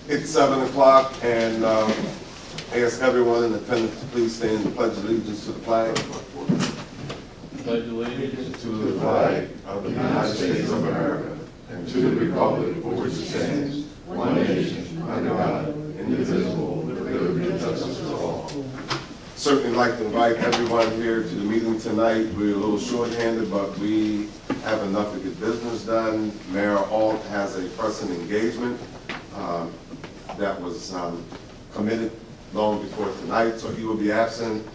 It's 7 o'clock, and ask everyone in attendance to please stand and pledge allegiance to the flag. Pledge allegiance To the flag of the United States of America and to the republic for which it stands, one nation, under God, indivisible, with liberty and justice for all. Certainly like to invite everyone here to the meeting tonight. We're a little short-handed, but we have enough to get business done. Mayor Alt has a pressing engagement that was committed long before tonight, so he will be absent.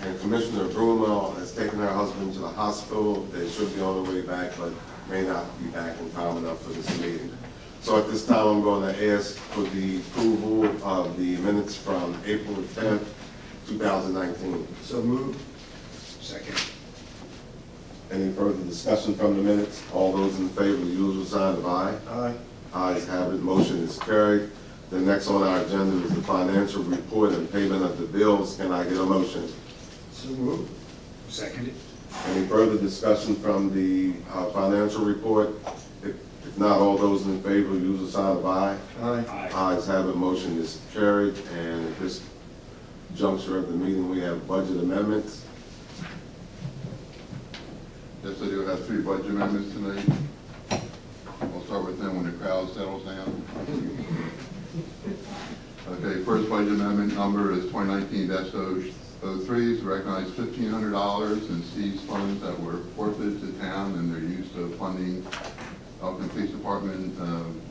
And Commissioner Brumel has taken her husband to the hospital. They should be on the way back, but may not be back in time enough for this meeting. So at this time, I'm going to ask for the approval of the minutes from April 10th, 2019. So moved. Second. Any further discussion from the minutes? All those in favor, the usual sign of aye. Aye. Ayes have it, motion is carried. The next on our agenda is the financial report and payment of the bills. Can I get a motion? So moved. Seconded. Any further discussion from the financial report? If not, all those in favor, use the sign of aye. Aye. Ayes have it, motion is carried. And at this juncture of the meeting, we have budget amendments. Yes, I do have 3 budget amendments tonight. We'll start with them when the crowd settles down. Okay, first budget amendment number is 2019-03 to recognize $1,500 in seized funds that were forfeited to town and their use of funding Elkton Police Department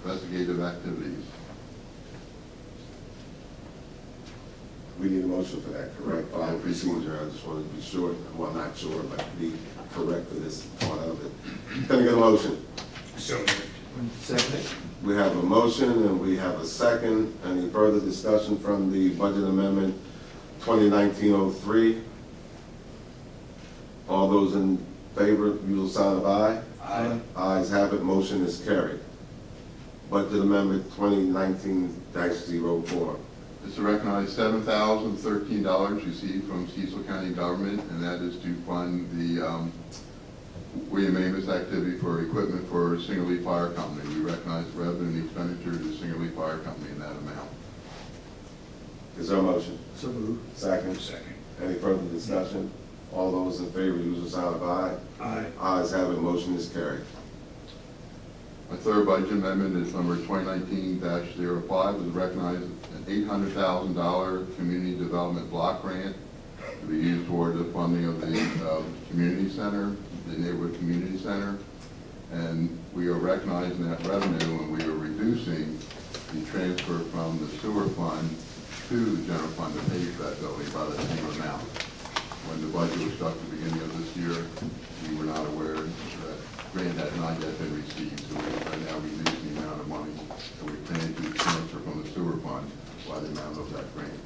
investigative activities. We need a motion for that, correct? Fine procedure, I just wanted to be sure, well, not sure, but be correct for this part of it. Can I get a motion? So moved. Seconded. We have a motion and we have a second. Any further discussion from the budget amendment 2019-03? All those in favor, usual sign of aye. Aye. Ayes have it, motion is carried. Budget amendment 2019-04. It's to recognize $7,013 received from Cecil County government, and that is to fund the William Amos activity for equipment for Single Lee Fire Company. We recognize the revenue and expenditure to the Single Lee Fire Company in that amount. Is there a motion? So moved. Second. Second. Any further discussion? All those in favor, usual sign of aye. Aye. Ayes have it, motion is carried. My third budget amendment is number 2019-05, is recognize an $800,000 community development block grant to be used toward the funding of the community center, the neighborhood community center. And we are recognizing that revenue and we are reducing the transfer from the sewer fund to the general fund to pay for that building by the same amount. When the budget was struck at the beginning of this year, we were not aware that grant had not yet been received, so we are now reducing the amount of money that we plan to transfer from the sewer fund by the amount of that grant.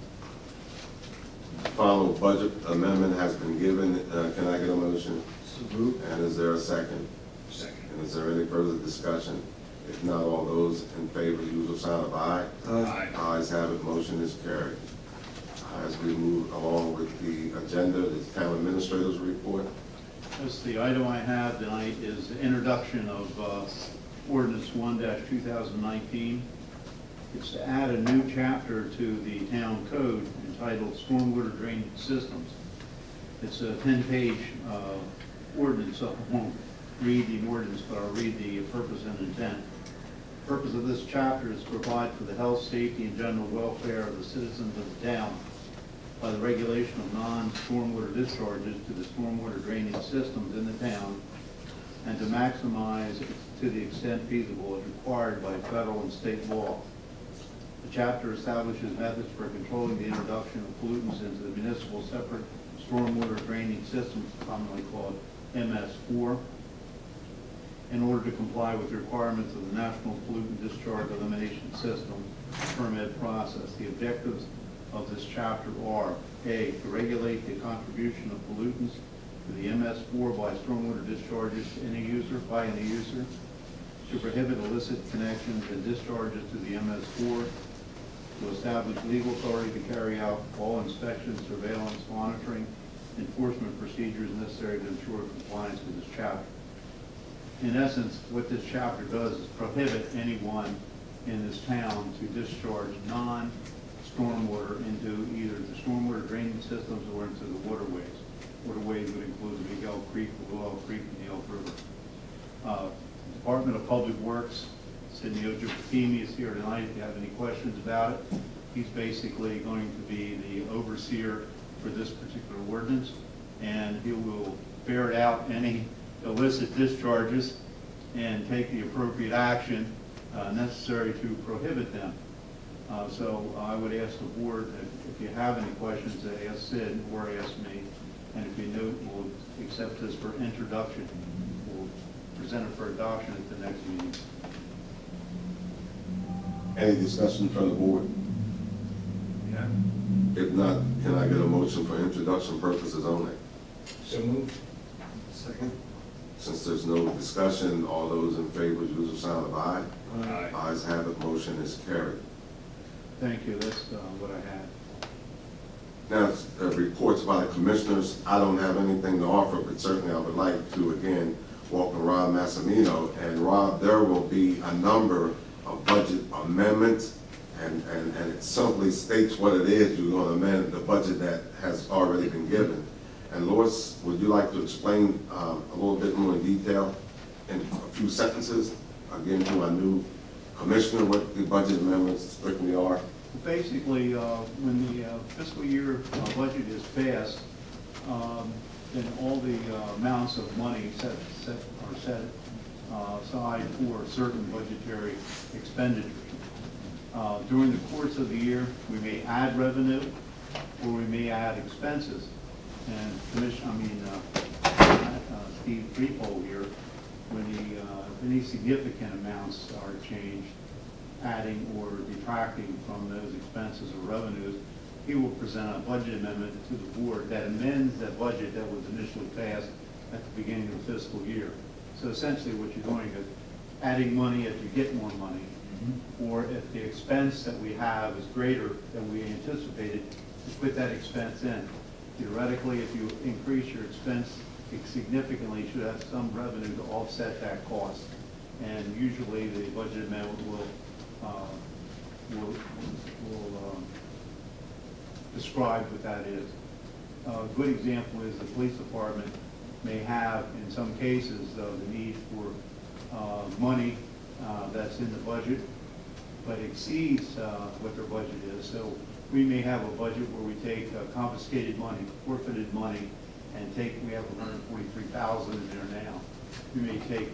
Final budget amendment has been given. Can I get a motion? So moved. And is there a second? Second. And is there any further discussion? If not, all those in favor, usual sign of aye. Aye. Ayes have it, motion is carried. As we move along with the agenda, the town administrator's report. Yes, the item I have tonight is the introduction of ordinance 1-2019. It's to add a new chapter to the town code entitled Stormwater Drainage Systems. It's a 10-page ordinance, so I won't read the ordinance, but I'll read the purpose and intent. The purpose of this chapter is to provide for the health, safety, and general welfare of the citizens of the town by the regulation of non-stormwater discharges to the stormwater drainage systems in the town, and to maximize, to the extent feasible, as required by federal and state law. The chapter establishes methods for controlling the introduction of pollutants into the municipal separate stormwater drainage systems, commonly called MS4, in order to comply with the requirements of the National Pollutant Discharge Elimination System permit process. The objectives of this chapter are: A, to regulate the contribution of pollutants to the MS4 by stormwater discharges to any user, by any user, to prohibit illicit connections and discharges to the MS4, to establish legal authority to carry out all inspections, surveillance, monitoring, enforcement procedures necessary to ensure compliance with this chapter. In essence, what this chapter does is prohibit anyone in this town to discharge non-stormwater into either the stormwater drainage systems or into the waterways. Waterways would include the Big Elk Creek, the Little Elk Creek, and the Elk River. Department of Public Works, Sidney Ojapakimi is here tonight if you have any questions about it. He's basically going to be the overseer for this particular ordinance, and he will ferret out any illicit discharges and take the appropriate action necessary to prohibit them. So I would ask the board that if you have any questions, to ask Sid or ask me, and if you know, we'll accept this for introduction. We'll present it for adoption at the next meeting. Any discussion from the board? Yeah. If not, can I get a motion for introduction purposes only? So moved. Second. Since there's no discussion, all those in favor, use the sign of aye. Aye. Ayes have it, motion is carried. Thank you. That's what I had. Now, reports by the commissioners, I don't have anything to offer, but certainly I would like to, again, welcome Rob Massimino. And Rob, there will be a number of budget amendments, and it simply states what it is. You're going to amend the budget that has already been given. And Lois, would you like to explain a little bit more in detail in a few sentences, again, to our new commissioner, what the budget amendments strictly are? Basically, when the fiscal year budget is passed, then all the amounts of money set aside for certain budgetary expenditures. During the course of the year, we may add revenue or we may add expenses. And Steve Freepole here, when any significant amounts are changed, adding or detracting from those expenses or revenues, he will present a budget amendment to the board that amends that budget that was initially passed at the beginning of the fiscal year. So essentially what you're doing is adding money if you get more money, or if the expense that we have is greater than we anticipated, to put that expense in. Theoretically, if you increase your expense significantly, you should have some revenue to offset that cost. And usually the budget amendment will describe what that is. A good example is the police department may have, in some cases, the need for money that's in the budget, but exceeds what their budget is. So we may have a budget where we take confiscated money, forfeited money, and we have 143,000 in there now. We may take,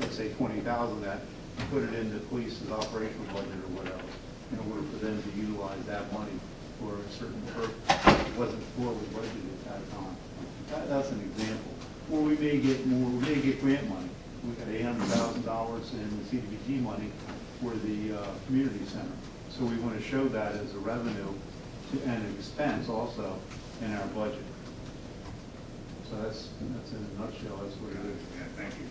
let's say, 20,000 of that and put it in the police's operational budget or whatever, in order for them to utilize that money for a certain purpose. It wasn't for we budgeted at that time. That's an example. Or we may get more, we may get grant money. We got $800,000 in the CDBG money for the community center. So we want to show that as a revenue and an expense also in our budget. So that's in a nutshell, that's what it is. Yeah, thank you.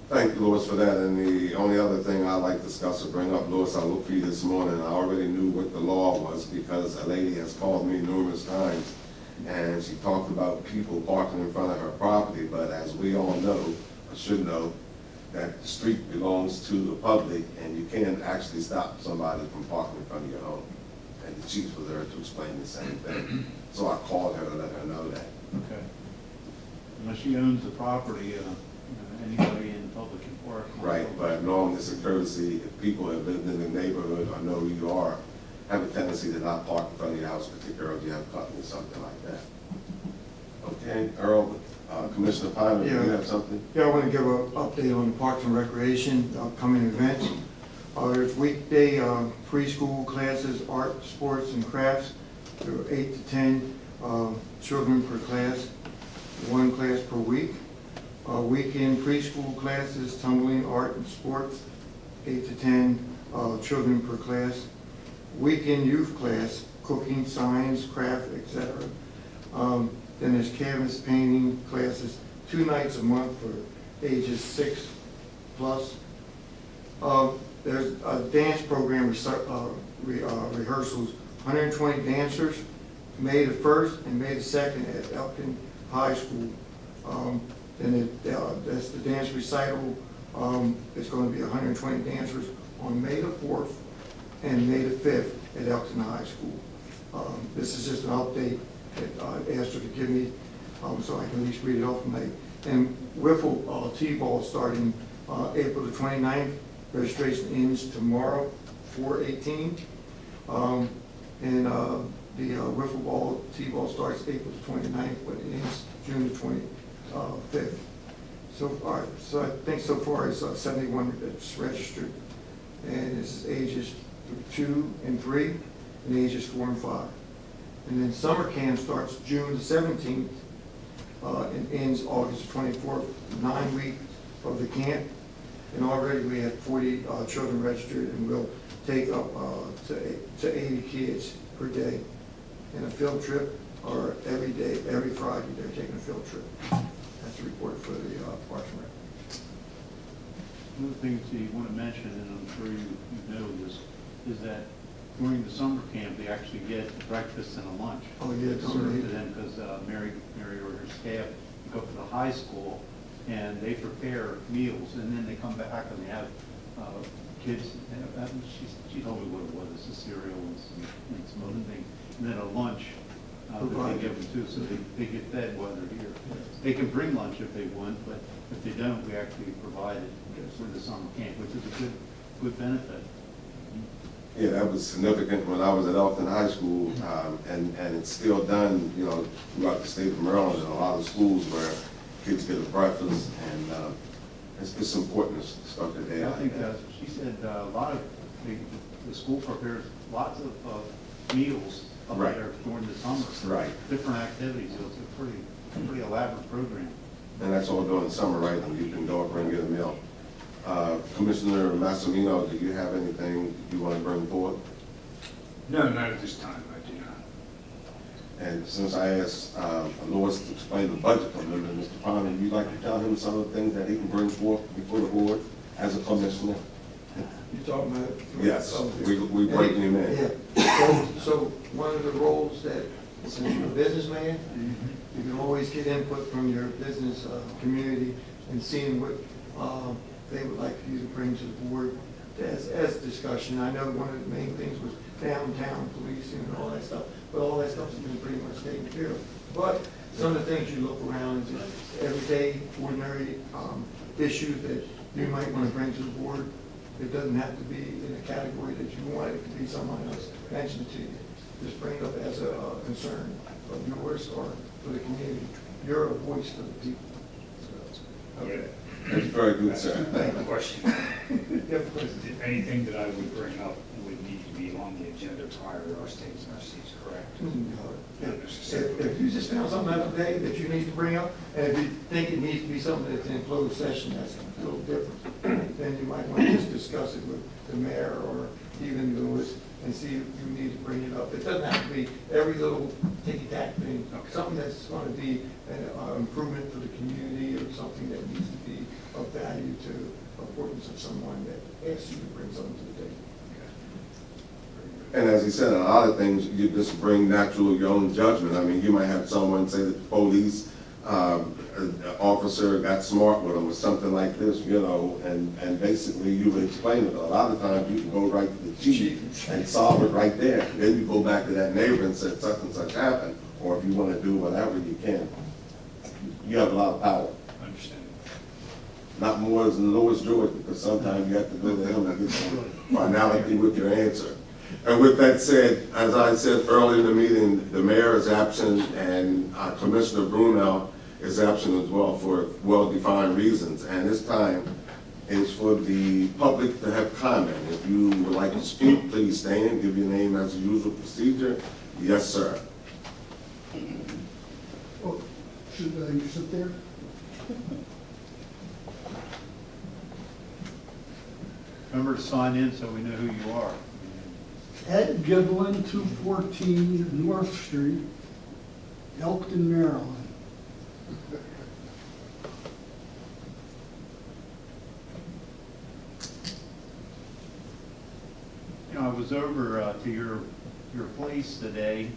Thank you, Louis, for that. And the only other thing I'd like to discuss or bring up, Louis, I looked for you this morning. I already knew what the law was because a lady has called me numerous times and she talked about people parking in front of her property. But as we all know, or should know, that the street belongs to the public and you can't actually stop somebody from parking in front of your home. And the chief was there to explain the same thing. So I called her to let her know that. Okay. Unless she owns the property, anybody in public can park. Right, but normally it's a courtesy, if people have lived in the neighborhood or know who you are, have a tendency to not park in front of your house, particularly if you have company or something like that. Okay, Earl, Commissioner Pine, do you have something? Yeah, I want to give an update on Parks and Recreation, upcoming events. There's weekday preschool classes, art, sports, and crafts. There are 8 to 10 children per class, 1 class per week. Weekend preschool classes, tumbling, art, and sports, 8 to 10 children per class. Weekend youth class, cooking, science, craft, etc. Then there's canvas painting classes, 2 nights a month for ages 6 plus. There's a dance program rehearsals, 120 dancers, May the 1st and May the 2nd at Elkton High School. Then that's the dance recital. It's going to be 120 dancers on May the 4th and May the 5th at Elkton High School. This is just an update that I asked her to give me, so I can at least read it off from May. And wiffle T-ball starting April the 29th. Registration ends tomorrow, 4/18. And the wiffle ball T-ball starts April the 29th, but it ends June the 25th. So far, so I think so far it's 71 that's registered, and it's ages 2 and 3, and ages 4 and 5. And then summer camp starts June the 17th and ends August 24th, 9 weeks of the camp. And already we have 40 children registered, and we'll take up to 80 kids per day. And a field trip, or every day, every Friday, they're taking a field trip. That's the report for the Parks and Rec. One of the things you want to mention, and I'm sure you know this, is that during the summer camp, they actually get breakfast and a lunch. Oh, yeah, It's served to them, because Mary or her staff go to the high school, and they prepare meals, and then they come back and they have kids, she told me what it was, it's a cereal and some other things, and then a lunch that they give them too, so they get fed while they're here. They can bring lunch if they want, but if they don't, we actually provide it for the summer camp, which is a good benefit. Yeah, that was significant when I was at Elkton High School, and it's still done, you know, throughout the state of Maryland, in a lot of schools where kids get a breakfast, and it's important stuff that they. I think she said a lot of the school prepares lots of meals up Right. there during the summer. Right. Different activities. So it's a pretty elaborate program. And that's all during the summer, right? And you can go up and get a meal. Commissioner Massimino, do you have anything you want to bring forward? No, not at this time, I do not. And since I asked Lois to explain the budget amendment, Mr. Ponder, would you like to tell him some of the things that he can bring forth before the board as a commissioner? You talking about? Yes, we breaking him in. Yeah. So one of the roles that, since you're a businessman, you can always get input from your business community and seeing what they would like for you to bring to the board as discussion. I know one of the main things was downtown policing and all that stuff, but all that stuff's been pretty much taken care of. But some of the things you look around, is everyday, ordinary issues that you might want to bring to the board. It doesn't have to be in a category that you want it to be, someone else mentioned to you. Just bring it up as a concern of yours or for the community. You're a voice for the people. Okay. That's very good, sir. I have a question. You have a question? Anything that I would bring up would need to be on the agenda prior to our state's message, correct? If you just found something out today that you need to bring up, and if you think it needs to be something that's in closed session, that's a little different, then you might want to just discuss it with the mayor or even Lewis and see if you need to bring it up. It doesn't have to be every little ticky-tack thing, something that's going to be an improvement for the community or something that needs to be of value to the importance of someone that asks you to bring something to the table. And as he said, a lot of things, you just bring natural, your own judgment. I mean, you might have someone say that the police officer got smart with them or something like this, you know, and basically you would explain it. A lot of times you can go right to the chief and solve it right there. Then you go back to that neighbor and say such and such happened, or if you want to do whatever you can. You have a lot of power. Understand. Not more than Louis George, because sometimes you have to go to him and get some finality with your answer. And with that said, as I said earlier in the meeting, the mayor is absent and Commissioner Brunel is absent as well for well-defined reasons. And this time is for the public to have comment. If you would like to speak, please stand, give your name as the usual procedure. Yes, sir. Oh, should you sit there? Remember to sign in so we know who you are. Ed Giblin, 214 North Street, Elkton, Maryland. You know, I was over to your place today,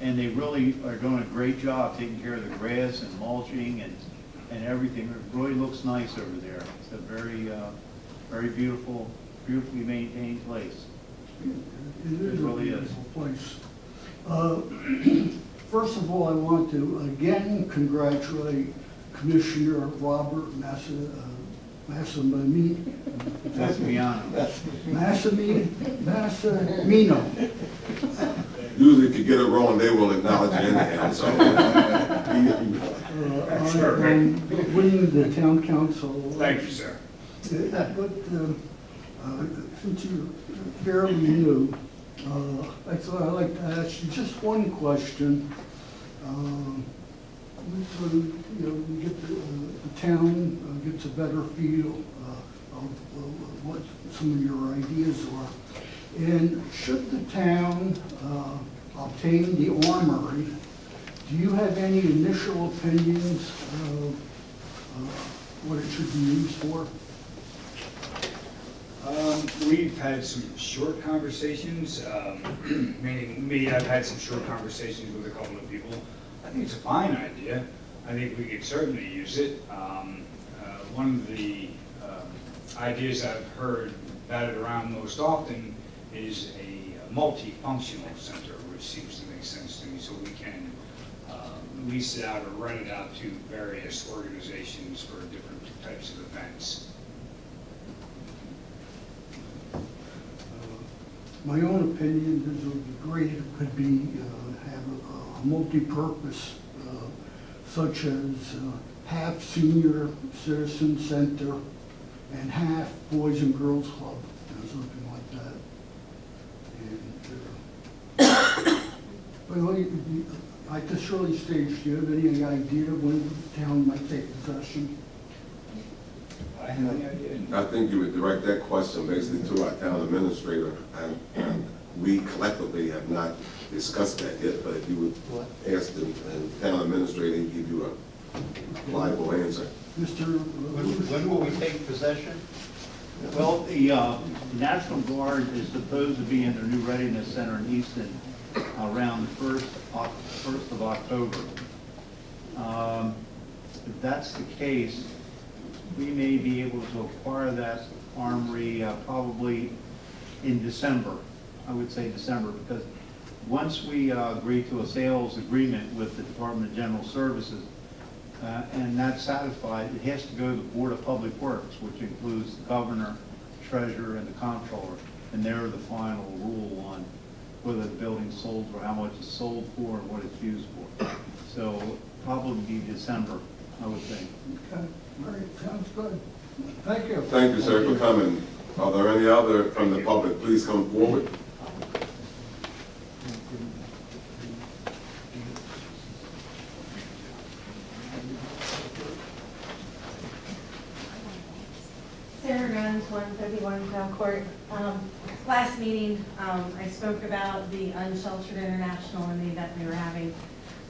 and they really are doing a great job taking care of the grass and mulching and everything. It really looks nice over there. It's a very beautiful beautifully maintained place. It is It a really is. beautiful place. First of all, I want to again congratulate Commissioner Robert Massimino. Usually if you get it wrong, they will acknowledge it anyhow, so. On winning the town council. Thank you, sir. But since you're fairly new, I thought I'd like to ask you just one question. So, we get the town gets a better feel of what some of your ideas are. And should the town obtain the armory, do you have any initial opinions of what it should be used for? We've had some short conversations, meaning me, I've had some short conversations with a couple of people. I think it's a fine idea. I think we could certainly use it. One of the ideas I've heard batted around most often is a multifunctional center, which seems to make sense to me, so we can lease it out or rent it out to various organizations for different types of events. My own opinion is it would be great if it could be, have a multi-purpose, such as half senior citizen center and half boys and girls club, something like that. And, well, at this early stage, do you have any idea when the town might take possession? I have any idea. I think you would direct that question basically to our town administrator, and we collectively have not discussed that yet, but if you would ask the town administrator, he'd give you a reliable answer. Mr. When will we take possession? Well, the National Guard is supposed to be in their new readiness center in Easton around the 1st of October. If that's the case, we may be able to acquire that armory probably in December. I would say December, because once we agree to a sales agreement with the Department of General Services, and that's satisfied, it has to go to the Board of Public Works, which includes the governor, treasurer, and the comptroller, and they're the final rule on whether the building's sold or how much it's sold for and what it's used for. So probably be December, I would think. Okay, all right, sounds good. Thank you. Thank you, sir, for coming. Are there any other from the public? Please come forward. Sarah Guns, 151 Crown Court. Last meeting, I spoke about the Unsheltered International and the event we were having,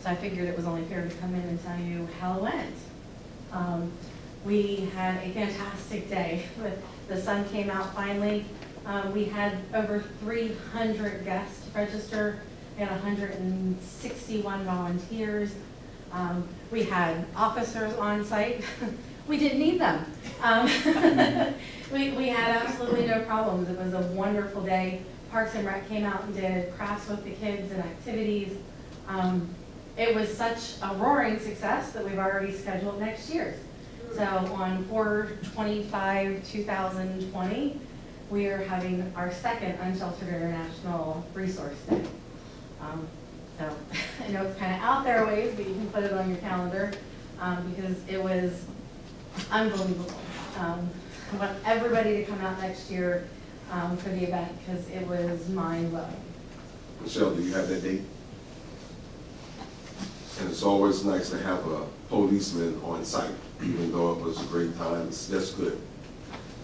so I figured it was only fair to come in and tell you how it went. We had a fantastic day. The sun came out finally. We had over 300 guests register. We had 161 volunteers. We had officers on site. We didn't need them. We had absolutely no problems. It was a wonderful day. Parks and Rec came out and did crafts with the kids and activities. It was such a roaring success that we've already scheduled next year's. So on 4/25/2020, we are having our second Unsheltered International Resource Day. So I know it's kind of out there a ways, but you can put it on your calendar because it was unbelievable. I want everybody to come out next year for the event because it was mind-blowing. Michelle, do you have that date? And it's always nice to have a policeman on site, even though it was a great time. That's good.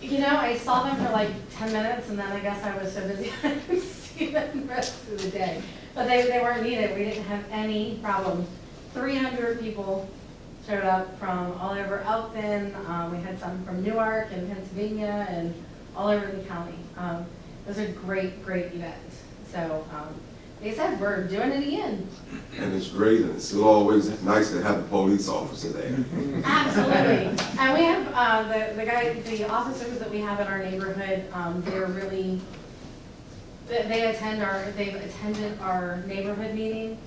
You know, I saw them for like 10 minutes, and then I guess I was so busy I didn't see them the rest of the day. But they weren't needed. We didn't have any problems. 300 people showed up from all over Elkton. We had some from Newark and Pennsylvania and all over the county. It was a great, great event. So they said, we're doing it again. And it's great, and it's still always nice to have a police officer there. Absolutely. And we have, the officers that we have in our neighborhood, they're really, they've attended our neighborhood meeting,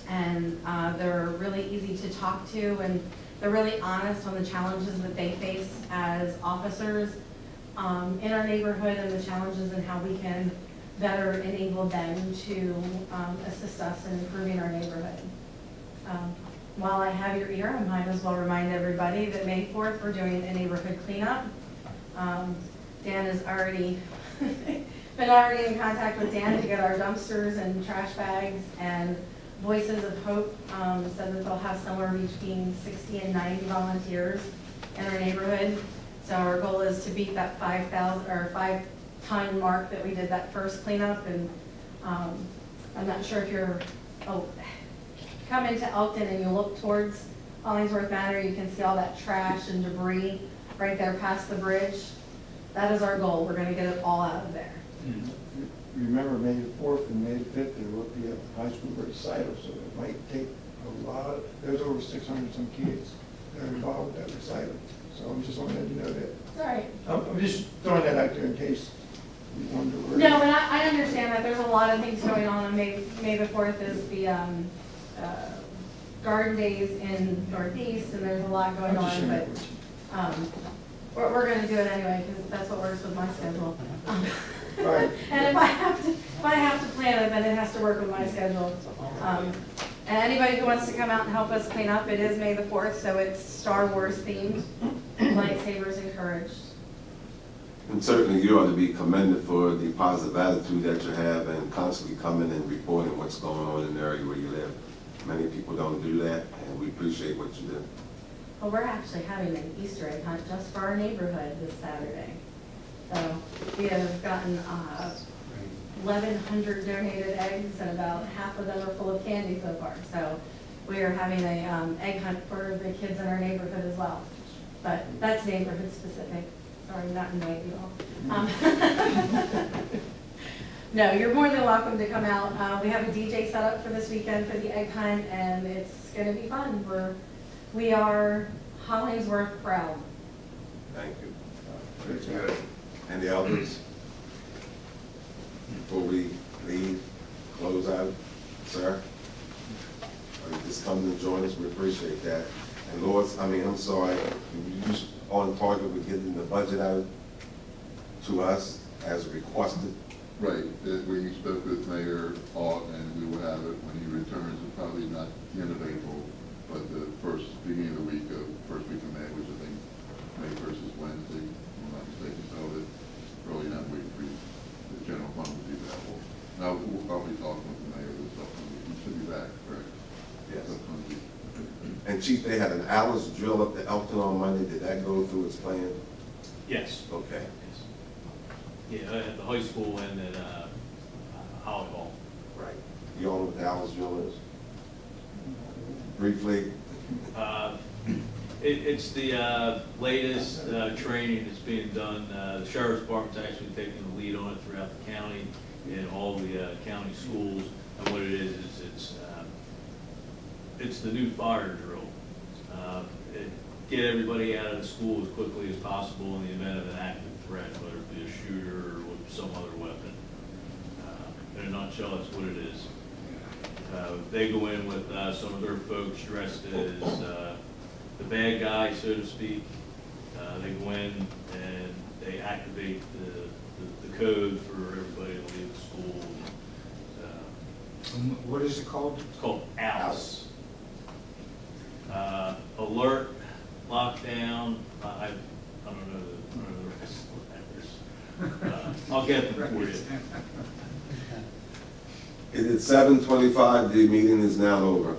and they're really easy to talk to, and they're really honest on the challenges that they face as officers in our neighborhood, and the challenges and how we can better enable them to assist us in improving our neighborhood. While I have your ear, I might as well remind everybody that May 4th, we're doing a neighborhood cleanup. Dan has already been in contact with Dan to get our dumpsters and trash bags, and Voices of Hope said that they'll have somewhere between 60 and 90 volunteers in our neighborhood. So our goal is to beat that 5-ton mark that we did that first cleanup. And I'm not sure if you're, come into Elkton and you look towards Hollingsworth Manor, you can see all that trash and debris right there past the bridge. That is our goal. We're gonna get it all out of there. Remember, May the 4th and May the 5th, there will be a high school recital, so it might take a lot, there's over 600 some kids that are involved with that recital. So I'm just wanting to know that. Sorry. I'm just throwing that out there in case you wonder where. No, and I understand that there's a lot of things going on. May the 4th is the Garden Days in Northeast, and there's a lot going I'm just on, sharing but that with you. we're going to do it anyway, because that's what works with my schedule. Right. And if I have to plan it, then it has to work with my schedule. And anybody who wants to come out and help us clean up, it is May the 4th, so it's Star Wars themed. Lightsabers encouraged. And certainly you ought to be commended for the positive attitude that you have and constantly coming and reporting what's going on in the area where you live. Many people don't do that, and we appreciate what you do. Well, we're actually having an Easter egg hunt just for our neighborhood this Saturday. So we have gotten 1,100 donated eggs, and about half of them are full of candy so far. So we are having a egg hunt for the kids in our neighborhood as well. But that's neighborhood specific. Sorry, not invite you all. No, you're more than welcome to come out. We have a DJ set up for this weekend for the egg hunt, and it's going to be fun. We are Hollingsworth proud. Thank you. Very good. And the others? Before we leave, close out, sir? Or you just come to join us, we appreciate that. And Lord, I'm sorry, you just on target with getting the budget out to us as requested. Right, we spoke with Mayor Alt, and we will have it when he returns, and probably not the end of April, but the beginning of the week of first week of May, which I think May 1st is Wednesday, if I'm not mistaken, so that early that week for the general fund will do that. Now, I'll be talking with the mayor this afternoon. He should be back, correct? Yes. This And Chief, they had an Alice drill up to Elkton on Monday. Did that go through its plan? Yes. Okay. Yeah, at the high school and at Holly Hall. Right. You all know what the Alice drill is? Briefly? It's the latest training that's being done. The Sheriff's Department's actually taking the lead on it throughout the county in all the county schools. And what it is it's the new fire drill. Get everybody out of the school as quickly as possible in the event of an active threat, whether it be a shooter or with some other weapon. In a nutshell, that's what it is. They go in with some of their folks dressed as the bad guy, so to speak. They go in and they activate the code for everybody to leave the school. What is it called? It's called ALICE. Alert, lockdown, I don't know the rest of the letters. I'll get them for you. It is 7:25. The meeting is now over.